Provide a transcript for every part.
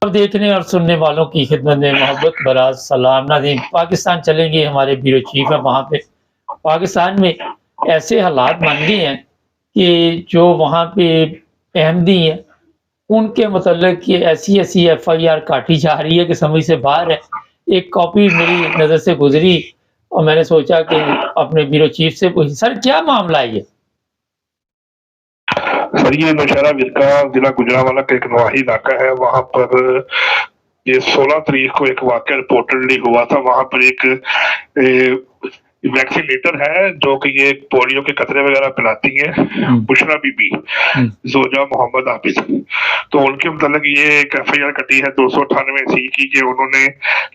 अब देखने और सुनने वालों की खिदमत में मोहब्बत भरा सलाम नाज़रीन। पाकिस्तान चलेंगे, हमारे ब्यूरो चीफ है वहाँ पे। पाकिस्तान में ऐसे हालात बन गए हैं कि जो वहाँ पे अहमदी हैं, उनके मतलब ये ऐसी-ऐसी एफआईआर काटी जा रही है कि समझ से बाहर है। एक कॉपी मेरी नज़र से गुज़री और मैंने सोचा कि अपने ब्यूरो चीफ से पूछ सर क्या मामला है ये? सर ये नौशहरा विरका जिला गुजरांवाला का एक नवाही इलाका है। वहाँ पर ये 16 तारीख को एक वाकया रिपोर्टेडली हुआ था। वहाँ पर एक वैक्सीनेटर है जो कि ये पोलियो के कतरे वगैरह पिलाती है, बुशरा बीबी, जोजा मोहम्मद हाफिज। तो उनके मतलब ये एक एफआईआर कटी है 298 की कि उन्होंने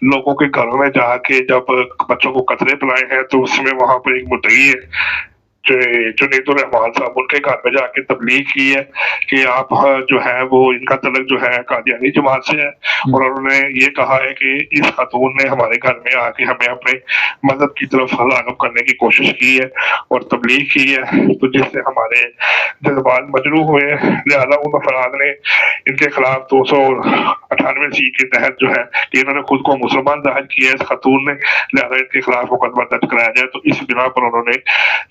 लोगों के घरों में जाके जब बच्चों को कतरे पिलाए हैं, तो उसमें वहां पर एक मुद्दई है जुनैदुर रहमान साहब, उनके घर में जाके तबलीग की है कि आप जो है वो इनका तलक जो है कादियानी जमात से है, और उन्होंने ये कहा है कि इस खातून ने हमारे घर में आके हमें अपने मजहब की तरफ राग़िब करने की कोशिश की है और तबलीग की है, तो जिससे हमारे जज्बात मजरूह हुए। लिहाजा उन अफराद ने इनके खिलाफ 298 के तहत जो है कि इन्होंने खुद को मुसलमान जाहिर किया है इस खातून ने, लिहाजा इनके खिलाफ मुकदमा दर्ज कराया जाए। तो इस बिना पर उन्होंने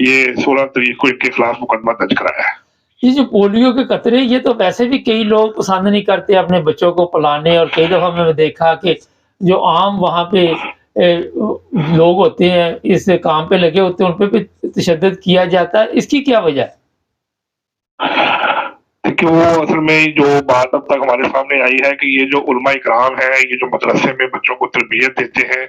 ये 16 तारीख को इनके खिलाफ मुकदमा दर्ज कराया है। ये जो पोलियो के कतरे, ये तो वैसे भी कई लोग पसंद नहीं करते अपने बच्चों को पिलाने, और कई दफा मैंने देखा कि जो आम वहाँ पे लोग होते हैं इस काम पे लगे होते हैं, उन पे भी तशद्दुद किया जाता है। इसकी क्या वजह है? कि वो असल में जो बात अब तक हमारे सामने आई है कि ये जो उलमा इकराम है, ये जो मदरसे में बच्चों को तरबियत देते हैं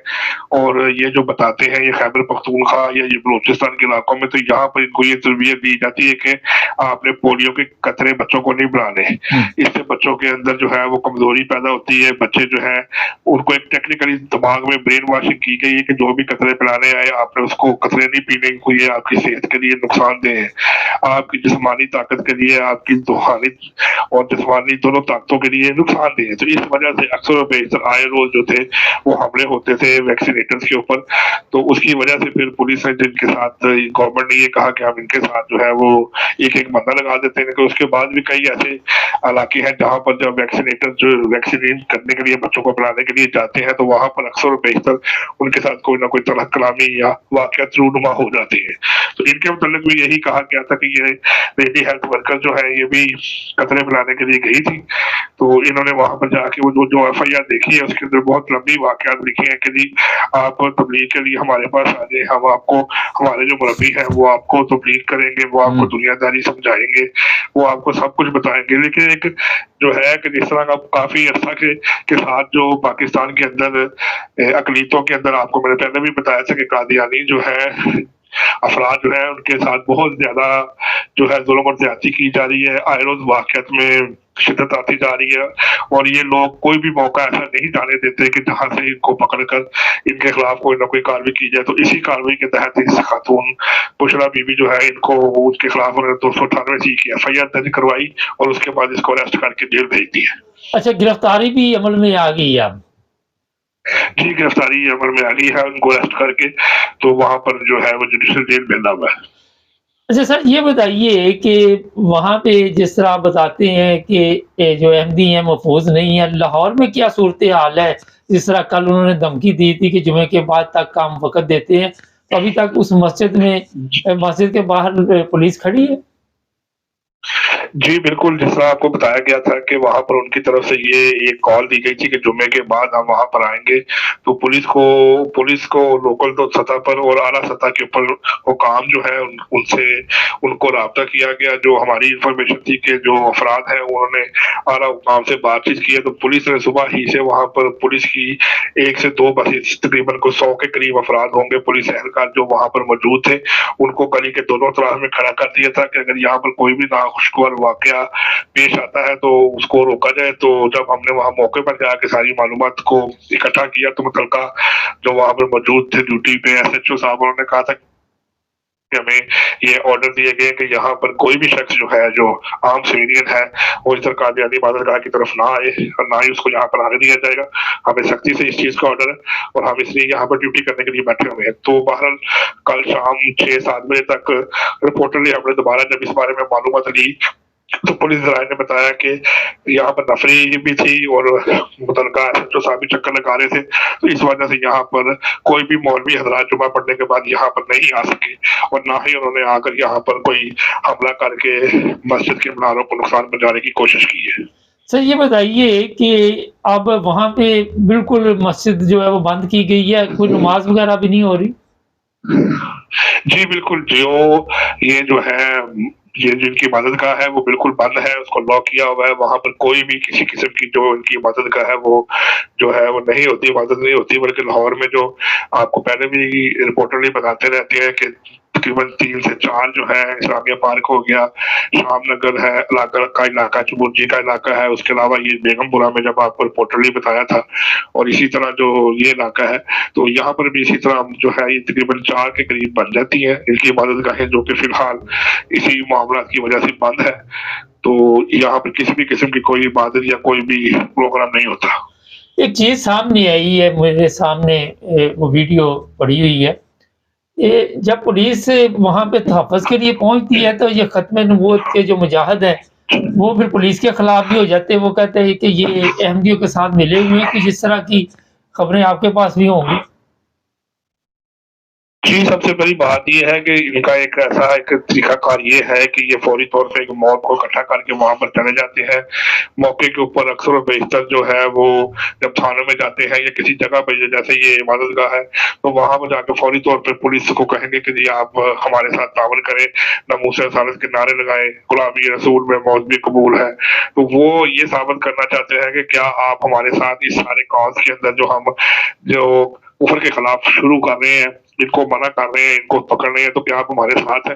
और ये जो बताते हैं, ये खैबर पख्तूनख्वा या ये बलूचिस्तान के इलाकों में, तो यहाँ पर इनको ये तरबियत दी जाती है कि आपने पोलियो के कतरे बच्चों को नहीं पिलाने। इससे बच्चों के अंदर जो है वो कमजोरी पैदा होती है। बच्चे जो है उनको एक टेक्निकली दिमाग में ब्रेन वॉशिंग की गई है कि जो भी कतरे पिलाने आए आपने उसको कतरे नहीं पीने, को ये आपकी सेहत के लिए नुकसानदेह है, आपकी जिस्मानी ताकत के लिए, आपकी रूहानी और जिस्मानी दोनों ताकतों के लिए नुकसानदेह है। तो इस वजह से अक्सर और बेशतर आए रोज जो थे वो हमले होते थे वैक्सीनेटर्स के ऊपर। तो उसकी वजह से फिर पुलिस ने जिनके साथ गवर्नमेंट ने ये कहा कि हम इनके साथ जो है वो एक बंदा लगा देते हैं। उसके बाद भी कई ऐसे इलाके हैं जहाँ पर जब वैक्सीनेटर जो वैक्सीनेट करने के लिए बच्चों को पिलाने के लिए जाते हैं, तो वहां पर अक्सर और बेशतर उनके साथ कोई ना कोई तरह कलामी या वाकयात रूनुमा हो जाती है। तो इनके मुतालिक भी यही कहा गया था कि ये लेडी हेल्थ वर्कर जो है ये भी कतरे पिलाने के लिए गई थी। तो इन्होंने वहां पर जाके वो जो एफआईआर देखी है उसके अंदर बहुत लंबी वाकयात लिखी है कि जी आप तबलीग के लिए हमारे पास आ जाए, हम आपको, हमारे जो मुरब्बी है वो आपको तबलीग करेंगे, वो आपको दुनियादारी समझाएंगे, वो आपको सब कुछ बताएंगे। लेकिन एक जो है कि जिस तरह का काफी अर्सा के साथ जो पाकिस्तान के अंदर अकलीतों के अंदर, आपको मैंने पहले भी बताया था कि कादियानी जो है अफराद जो है उनके साथ बहुत ज्यादा जो है जुल्म और ज्यादती की जा रही है। आए रोज वाकयात में शिद्दत आती जा रही है और ये लोग कोई भी मौका ऐसा नहीं जाने देते कि जहां से इनको पकड़कर इनके खिलाफ कोई ना कोई कार्रवाई की जाए। तो इसी कार्रवाई के तहत इस खातून बुशरा बीबी जो है इनको उसके खिलाफ उन्होंने 298 की एफआईआर दर्ज करवाई और उसके बाद इसको अरेस्ट करके जेल भेज दिया। अच्छा, गिरफ्तारी भी अमल में आ गई है? जी, गिरफ्तारी अमल में आ गई है, उनको अरेस्ट करके तो वहां पर जो है वो जुडिशियल जेल भेजा हुआ है। अच्छा सर, ये बताइए कि वहाँ पे जिस तरह आप बताते हैं कि जो अहमदी हैं महफूज नहीं है, लाहौर में क्या सूरत हाल है? जिस तरह कल उन्होंने धमकी दी थी कि जुमे के बाद तक का हम वक़्त देते हैं, तो अभी तक उस मस्जिद के बाहर पुलिस खड़ी है? जी बिल्कुल, जिस तरह आपको बताया गया था कि वहाँ पर उनकी तरफ से ये एक कॉल दी गई थी कि जुम्मे के बाद हम वहाँ पर आएंगे, तो पुलिस को लोकल तो सतह पर और आला सतह के ऊपर हुकाम जो है उनसे उनको राब्ता किया गया। जो हमारी इंफॉर्मेशन थी कि जो अफराद हैं उन्होंने आला हुकाम से बातचीत की है, तो पुलिस ने सुबह ही से वहाँ पर पुलिस की 1 से 2 बसें, तकरीबन को 100 के करीब अफराद होंगे पुलिस एहलकार जो वहाँ पर मौजूद थे, उनको गली के दोनों तरफ में खड़ा कर दिया था कि अगर यहाँ पर कोई भी नाखुशगवार वाकया पेश आता है तो उसको रोका जाए। तो जब हमने वहां मौके पर जाके सारी मालूमात को इकट्ठा किया तो मुतलका जो वहां पर मौजूद थे ड्यूटी पे एसएचओ साहब, उन्होंने कहा था कि हमें ये ऑर्डर दिए गए कि यहाँ पर कोई भी शख्स जो है जो आम सिविलियन है वो इस तरह कादियानी इबादतगाह की तरफ ना आए और ना ही उसको यहाँ पर आने दिया जाएगा। हमें सख्ती से इस चीज का ऑर्डर है और हम इसलिए यहाँ पर ड्यूटी करने के लिए बैठे हुए हैं। तो बहरहाल कल शाम 6-7 बजे तक रिपोर्टरली हमने दोबारा जब इस बारे में मालूमात ली तो पुलिस ज़राए ने बताया कि यहाँ पर नफरी भी थी और मुतलका एसएचओ साहब भी चक्कर लगा रहे थे, तो इस वजह से यहाँ पर कोई भी मौलवी हज़रात जुमा पढ़ने के बाद यहाँ पर नहीं आ सके और ना ही उन्होंने आकर यहाँ पर कोई हमला करके मस्जिद के मीनारों को नुकसान पहुँचाने की कोशिश की है। सर ये बताइए कि अब वहाँ पे बिल्कुल मस्जिद जो है वो बंद की गई है, कोई नमाज वगैरह भी नहीं हो रही? जी, बिल्कुल, ये जो है ये जिनकी इबादतगाह है वो बिल्कुल बंद है, उसको लॉक किया हुआ है, वहाँ पर कोई भी किसी किस्म की जो उनकी इबादतगाह है वो जो है वो नहीं होती, इबादत नहीं होती, बल्कि लाहौर में जो आपको पहले भी रिपोर्टर भी बताते रहते हैं कि तकरीबन 3 से 4 जो है इस्लामिया पार्क हो गया, शाम नगर है इलाका, चुबुर्जी का इलाका है, उसके अलावा ये बेगमपुरा में जब आपको रिपोर्टर ने बताया था, और इसी तरह जो ये इलाका है, तो यहाँ पर भी इसी तरह जो है ये तकरीबन 4 के करीब बन जाती हैं इनकी इबादतगाहें, जो कि फिलहाल इसी मामला की वजह से बंद है। तो यहाँ पर किसी भी किस्म की कोई इबादत या कोई भी प्रोग्राम नहीं होता। एक चीज़ सामने आई है, मेरे सामने वो वीडियो पड़ी हुई है। ये जब पुलिस वहाँ पे तहफ़्फ़ुज़ के लिए पहुँचती है तो ये ख़त्म नबूवत के जो मुजाहिद हैं, वो फिर पुलिस के ख़िलाफ़ भी हो जाते हैं। वो कहते हैं कि ये अहमदियों के साथ मिले हुए हैं, कुछ इस तरह की ख़बरें आपके पास भी होंगी? जी, सबसे बड़ी बात ये है कि इनका एक तरीक़ाकार ये है कि ये फ़ौरी तौर पे एक मौत को इकट्ठा करके वहाँ पर चले जाते हैं। मौके के ऊपर अक्सर और बेशतर जो है वो जब थानों में जाते हैं या किसी जगह पे जैसे ये इबादतगाह है, तो वहाँ पर जाके फ़ौरी तौर पे पुलिस को कहेंगे कि जी आप हमारे साथ ताउन करें, नमूसे रसालत के नारे लगाएँ, गुलामी रसूल में मौत भी कबूल है। तो वो ये साबित करना चाहते हैं कि क्या आप हमारे साथ इस सारे कॉज़ के अंदर जो कुफ़र के खिलाफ शुरू कर रहे हैं, इनको मना कर रहे हैं, इनको पकड़ रहे हैं, तो क्या आप हमारे साथ हैं?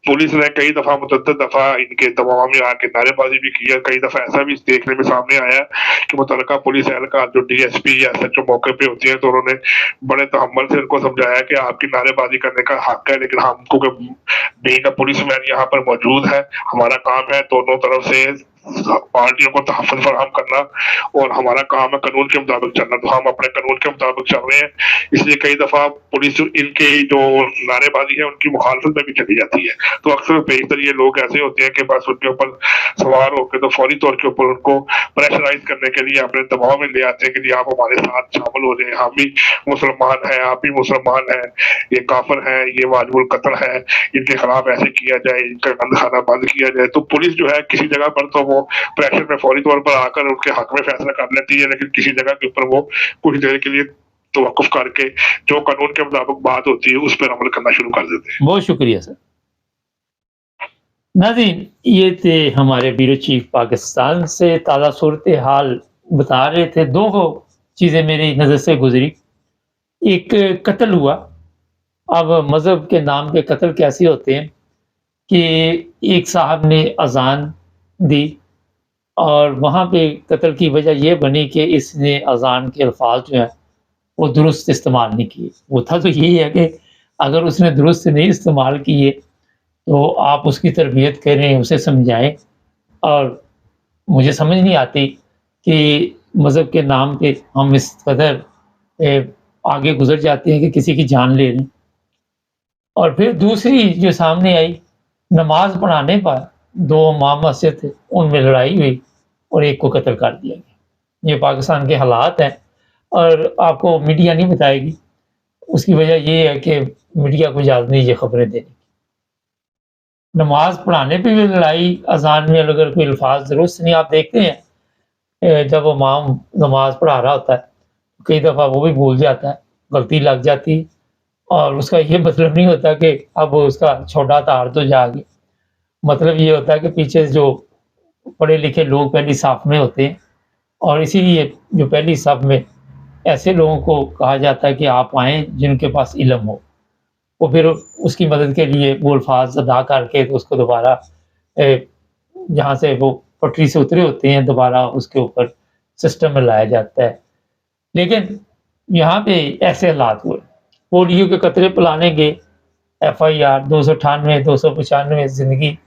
पुलिस ने कई दफ़ा मुतअद्दिद दफ़ा इनके दबाव में आके नारेबाज़ी भी की है, कई दफ़ा ऐसा भी देखने में सामने आया है कि मुतल्लिका पुलिस एहलकार जो डीएसपी या एसएचओ मौके पे होती है, तो उन्होंने बड़े तहम्मुल से इनको समझाया कि आपकी नारेबाज़ी करने का हक है, लेकिन हमको बीइंग अ पुलिसमैन यहाँ पर मौजूद है, हमारा काम है दोनों तरफ से पार्टियों को तहफ़्फ़ुज़ फराहम करना और हमारा काम है कानून के मुताबिक चलना, तो हम अपने कानून के मुताबिक चल रहे हैं। इसलिए कई दफ़ा पुलिस इनके जो नारेबाज़ी है उनकी मुखालफत में भी चली जाती है। तो अक्सर बेशतर ये लोग ऐसे होते हैं कि बस उनके ऊपर सवार होके तो फौरी तौर के ऊपर उनको प्रेशराइज़ करने के लिए अपने दबाव में ले आते हैं कि जी आप हमारे साथ शामिल हो जाएँ, हम भी मुसलमान हैं, आप भी मुसलमान हैं, ये काफ़िर हैं, ये वाजिबुल कत्ल है, इनके खिलाफ ऐसे किया जाए, इनका बंदखाना बंद किया जाए। तो पुलिस जो है किसी जगह पर तो वो प्रेशर में फौरी तौर पर आकर उनके हक में फैसला कर लेती है, लेकिन किसी जगह के ऊपर वो कुछ देर के लिए तवक्कुफ करके जो कानून के मुताबिक बात होती है उस पर अमल करना शुरू कर देते हैं। बहुत शुक्रिया सर। नाज़रीन, ये थे हमारे ब्यूरो चीफ पाकिस्तान से ताज़ा सूरत-ए-हाल बता रहे थे। 2 चीज़ें मेरी नज़र से गुज़री। एक कत्ल हुआ, अब मज़हब के नाम पे कत्ल कैसे होते हैं कि एक साहब ने अज़ान दी और वहाँ पे कत्ल की वजह ये बनी कि इसने अज़ान के अल्फाज जो हैं वो दुरुस्त इस्तेमाल नहीं किए। होता तो यही है कि अगर उसने दुरुस्त नहीं इस्तेमाल किए तो आप उसकी तरबियत करें, उसे समझाएँ। और मुझे समझ नहीं आती कि मज़हब के नाम पे हम इस कदर आगे गुज़र जाते हैं कि किसी की जान ले लें। और फिर दूसरी जो सामने आई, नमाज़ पढ़ाने पर 2 इमाम मस्जिद थे, उनमें लड़ाई हुई और एक को कत्ल कर दिया गया। ये पाकिस्तान के हालात हैं और आपको मीडिया नहीं बताएगी। उसकी वजह ये है कि मीडिया को इजाज़त नहीं ये खबरें देने की। नमाज़ पढ़ाने पे भी लड़ाई, अज़ान में अगर कोई अल्फाज दुरुस्त नहीं, आप देखते हैं जब इमाम नमाज़ पढ़ा रहा होता है, कई दफ़ा वो भी भूल जाता है, गलती लग जाती है और उसका ये मतलब नहीं होता कि अब उसका छोटा तार तो जागे। मतलब ये होता है कि पीछे जो पढ़े लिखे लोग पहली साफ में होते हैं और इसीलिए जो पहली साफ में ऐसे लोगों को कहा जाता है कि आप आएँ जिनके पास इल्म हो। वो फिर उसकी मदद के लिए वो अल्फाज अदा करके तो उसको दोबारा जहाँ से वो पटरी से उतरे होते हैं दोबारा उसके ऊपर सिस्टम में लाया जाता है। लेकिन यहाँ पे ऐसे हालात हुए, पोलियो के कतरे पिलाने गए, FIR 298 295 ज़िंदगी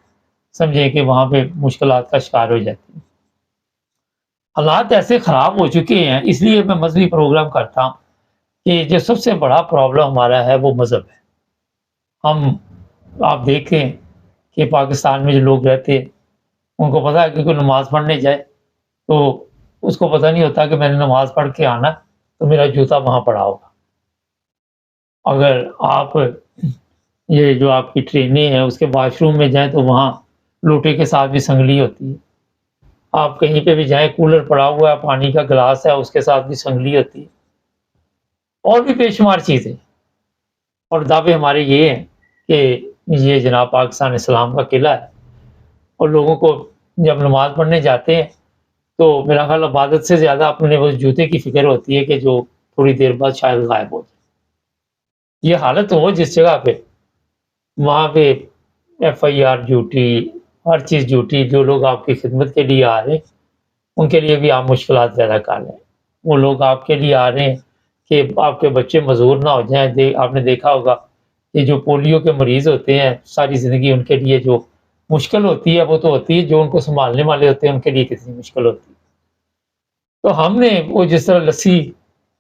समझे कि वहाँ पे मुश्किलात का शिकार हो जाती है। हालात ऐसे ख़राब हो चुके हैं, इसलिए मैं मज़हबी प्रोग्राम करता हूँ कि जो सबसे बड़ा प्रॉब्लम हमारा है वो मज़हब है। आप देखें कि पाकिस्तान में जो लोग रहते हैं ان کو پتا ہے کہ کوئی نماز پڑھنے جائے تو اس کو پتہ نہیں ہوتا کہ میں نے نماز پڑھ کے آنا تو میرا جوتا وہاں پڑا ہوگا. اگر آپ یہ جو آپ کی ٹرینیں ہیں اس کے واش روم میں جائیں تو وہاں لوٹے کے ساتھ بھی سنگلی ہوتی ہے. آپ کہیں پہ بھی جائیں کولر پڑا ہوا ہے پانی کا گلاس ہے اس کے ساتھ بھی سنگلی ہوتی ہے. اور بھی بے شمار چیزیں. اور دعوے ہمارے یہ ہیں کہ یہ جناب پاکستان اسلام کا قلعہ ہے اور لوگوں کو جب نماز پڑھنے جاتے ہیں تو میرا خیال عبادت سے زیادہ اپنے اس جوتے کی فکر ہوتی ہے کہ جو تھوڑی دیر بعد شاید غائب ہو جائے. یہ حالت ہو جس جگہ پہ وہاں پہ FIR ڈیوٹی ہر چیز ڈیوٹی جو لوگ آپ کی خدمت کے لیے آ رہے ہیں ان کے لیے بھی آپ مشکلات زیادہ کر رہے ہیں. وہ لوگ آپ کے لیے آ رہے ہیں کہ آپ کے بچے معذور نہ ہو جائیں. آپ نے دیکھا ہوگا کہ جو پولیو کے مریض ہوتے ہیں ساری زندگی ان کے لیے جو مشکل ہوتی ہے وہ تو ہوتی ہے جو ان کو سنبھالنے والے ہوتے ہیں ان کے لیے کتنی مشکل ہوتی ہے. تو ہم نے وہ جس طرح لسی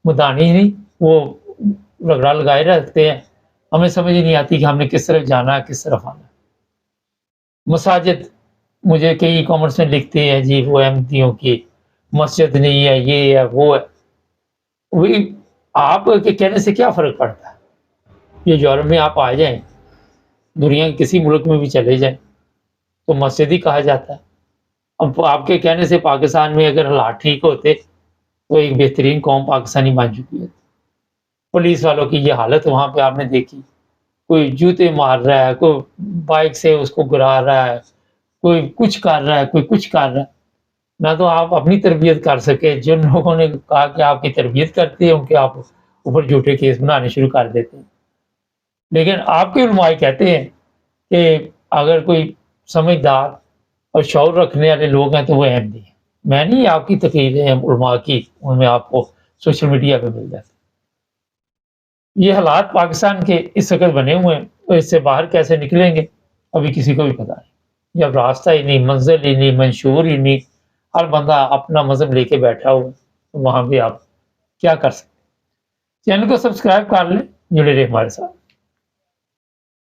مدانی نہیں وہ رگڑا لگائے رکھتے ہیں ہمیں سمجھ نہیں آتی کہ ہم نے کس طرف جانا ہے کس طرف آنا ہے. مساجد مجھے کئی کامنٹس میں لکھتے ہیں جی وہ احمدیوں کی مسجد نہیں ہے یہ ہے وہ ہے. وہی آپ کے کہنے سے کیا فرق پڑتا ہے. یہ یورپ میں آپ آ جائیں دنیا کے کسی ملک میں بھی چلے جائیں تو مسجد ہی کہا جاتا ہے. اب آپ کے کہنے سے پاکستان میں اگر حالات ٹھیک ہوتے تو ایک بہترین قوم پاکستانی بن چکی ہے. پولیس والوں کی یہ حالت وہاں پہ آپ نے دیکھی. کوئی جوتے مار رہا ہے کوئی بائک سے اس کو گرا رہا ہے کوئی کچھ کر رہا ہے کوئی کچھ کر رہا ہے. نہ تو آپ اپنی تربیت کر سکے. جن لوگوں نے کہا کہ آپ کی تربیت کرتے ہیں ان کے آپ اوپر جھوٹے کیس بنانے شروع کر دیتے ہیں. لیکن آپ کے علماء کہتے ہیں کہ اگر کوئی سمجھدار اور شعور رکھنے والے لوگ ہیں تو وہ احمدی ہیں. میں نہیں آپ کی تقریریں علماء کی ان میں آپ کو سوشل میڈیا پہ مل جاتی. یہ حالات پاکستان کے اس وقت بنے ہوئے ہیں تو اس سے باہر کیسے نکلیں گے ابھی کسی کو بھی پتہ نہیں. جب راستہ ہی نہیں منزل ہی نہیں منشور ہی نہیں ہر بندہ اپنا مذہب لے کے بیٹھا ہوا تو وہاں بھی آپ کیا کر سکتے. چینل کو سبسکرائب کر لیں جڑے رہے ہمارے ساتھ.